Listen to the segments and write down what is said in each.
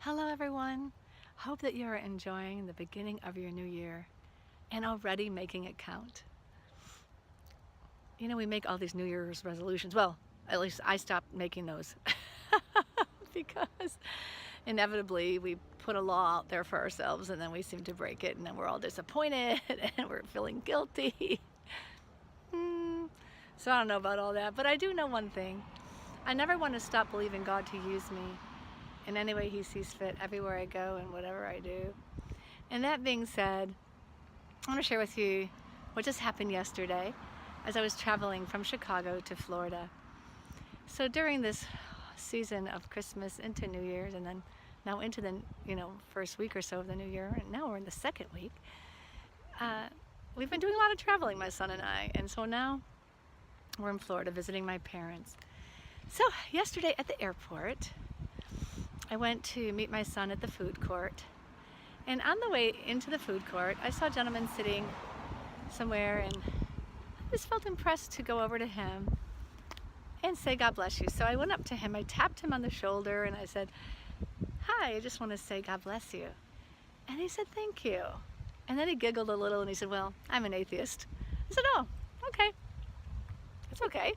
Hello everyone. Hope that you are enjoying the beginning of your new year and already making it count. You know, we make all these New Year's resolutions. Well, at least I stopped making those because inevitably we put a law out there for ourselves and then we seem to break it and then we're all disappointed and we're feeling guilty. So I don't know about all that, but I do know one thing. I never want to stop believing God to use me in any way He sees fit, everywhere I go and whatever I do. And that being said, I want to share with you what just happened yesterday as I was traveling from Chicago to Florida. So during this season of Christmas into New Year's, and then now into the first week or so of the new year, and now we're in the second week, we've been doing a lot of traveling, my son and I, and so now we're in Florida visiting my parents. So yesterday at the airport, I went to meet my son at the food court, and on the way into the food court I saw a gentleman sitting somewhere, and I just felt impressed to go over to him and say God bless you. So I went up to him, I tapped him on the shoulder and I said, "Hi, I just want to say God bless you." And he said, "Thank you." And then he giggled a little and he said, "Well, I'm an atheist." I said, "Oh, okay. It's okay."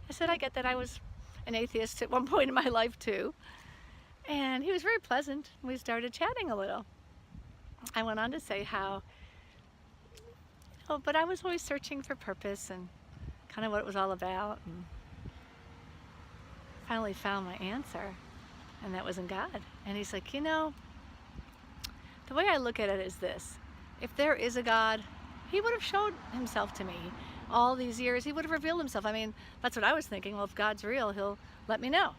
I said, "I get that. I was an atheist at one point in my life too." And he was very pleasant. We started chatting a little. I went on to say how, but I was always searching for purpose and kind of what it was all about, and finally found my answer, and that was in God. And he's like, the way I look at it is this: if there is a God, He would have showed Himself to me all these years. He would have revealed Himself. I mean, that's what I was thinking. Well, if God's real, He'll let me know.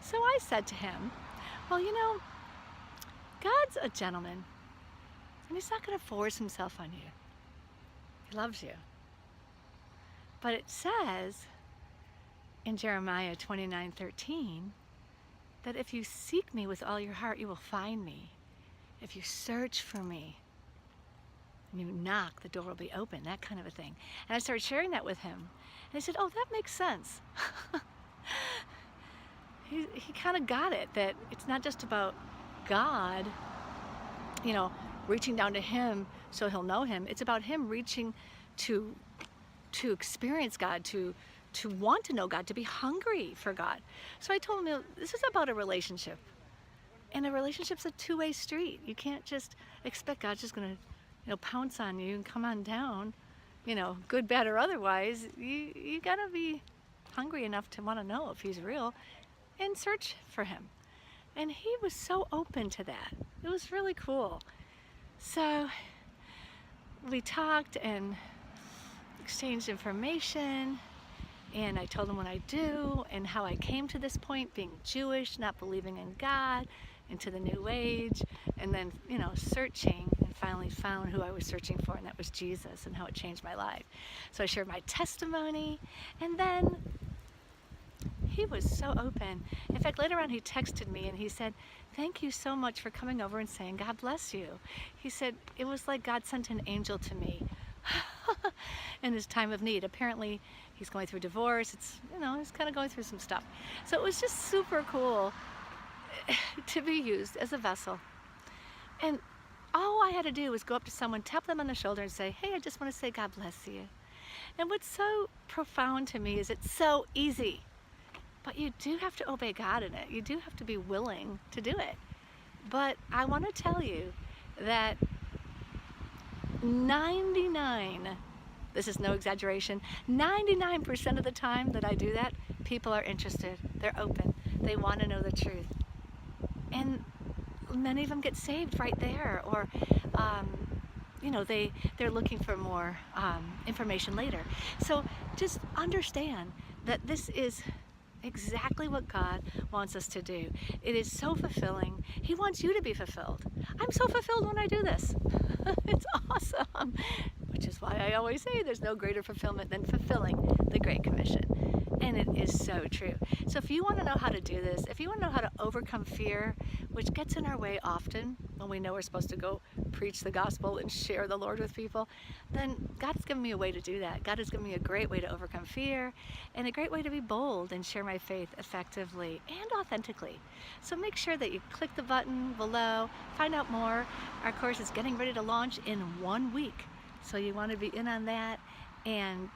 So I said to him, well, God's a gentleman, and He's not going to force Himself on you. He loves you. But it says in Jeremiah 29:13 that if you seek me with all your heart, you will find me. If you search for me and you knock, the door will be open, that kind of a thing. And I started sharing that with him. And he said, "Oh, that makes sense." He kind of got it, that it's not just about God, reaching down to Him so He'll know Him. It's about Him reaching to experience God, to want to know God, to be hungry for God. So I told him, this is about a relationship. And a relationship's a two-way street. You can't just expect God's just going to, pounce on you and come on down, good, bad, or otherwise. You got to be hungry enough to want to know if He's real and search for Him. And he was so open to that. It was really cool. So we talked and exchanged information, and I told him what I do and how I came to this point, being Jewish, not believing in God, into the New Age, and then, searching, and finally found who I was searching for, and that was Jesus, and how it changed my life. So I shared my testimony, and then he was so open. In fact, later on he texted me and he said, "Thank you so much for coming over and saying God bless you." He said, "It was like God sent an angel to me in his time of need." Apparently he's going through divorce. It's, he's kind of going through some stuff. So it was just super cool to be used as a vessel. And all I had to do was go up to someone, tap them on the shoulder and say, "Hey, I just want to say God bless you." And what's so profound to me is it's so easy. But you do have to obey God in it. You do have to be willing to do it. But I want to tell you that 99, this is no exaggeration, 99% of the time that I do that, people are interested. They're open. They want to know the truth. And many of them get saved right there, or they're looking for more information later. So just understand that this is exactly what God wants us to do. It is so fulfilling. He wants you to be fulfilled. I'm so fulfilled when I do this. It's awesome. Which is why I always say there's no greater fulfillment than fulfilling the Great Commission. And it is so true. So if you want to know how to do this, if you want to know how to overcome fear, which gets in our way often when we know we're supposed to go preach the gospel and share the Lord with people, then God has given me a way to do that. God has given me a great way to overcome fear and a great way to be bold and share my faith effectively and authentically. So make sure that you click the button below, find out more. Our course is getting ready to launch in 1 week. So you want to be in on that, and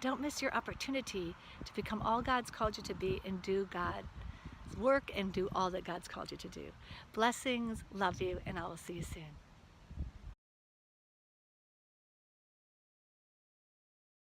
don't miss your opportunity to become all God's called you to be and do God's work and do all that God's called you to do. Blessings, love you, and I will see you soon.